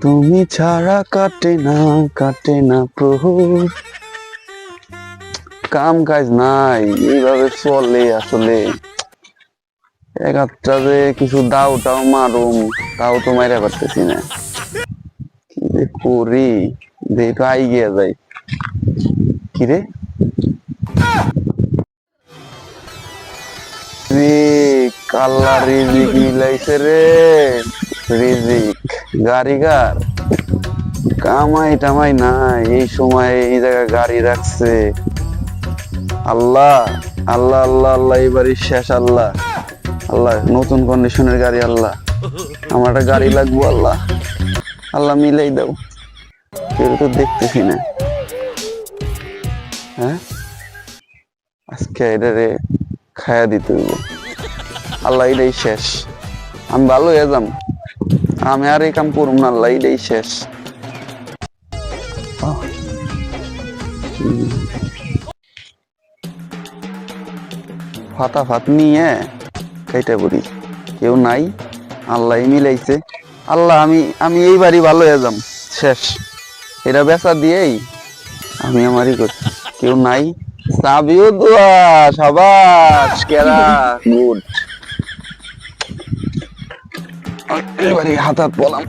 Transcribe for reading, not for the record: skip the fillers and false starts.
তুমি ছাড়া কাটে না প্রভু। কাম কাজ নাই, এইভাবে চলে আসলে। এক একটা যে কিছু দাওটাও মারুম, তাও তো মাইরা পারতেছি না। কি যে করি, যে একটু আই গিয়া যাই। কিরে কাল্লা রিজিক মিলাইছে রে, রিজিক গাড়িগার। কামাই টামাই নাই, এই সময় এই জায়গায় গাড়ি রাখছে। আল্লাহ আল্লাহ আল্লাহ আল্লাহ, এবারই শেষ। আল্লাহ আল্লাহ, নতুন কন্ডিশনের গাড়ি। আল্লাহ আমার একটা গাড়ি লাগবো। আল্লাহ আল্লাহ মিলাই দাও। কেউ তো দেখতেছি না। হ্যাঁ, আজকে এটারে খায়া দিতে হইব। আল্লাহ এটাই শেষ, আমি ভালো হয়ে যাম। আমি আর এই কাম করুম না। আল্লাহ এটাই শেষ। ফাতা ফাত নিয়ে খাইতে পড়ি, কেউ নাই। আল্লাহ মিলাইছে। আল্লাহ আমি এইবারই ভালো হয়ে যাম। শেষ, এটা বেচা দিয়েই আমি আমারই করি। কেউ নাই, চাবিও দোয়া। সাবাস কেরা, গুড। এবারে হাত বলাম।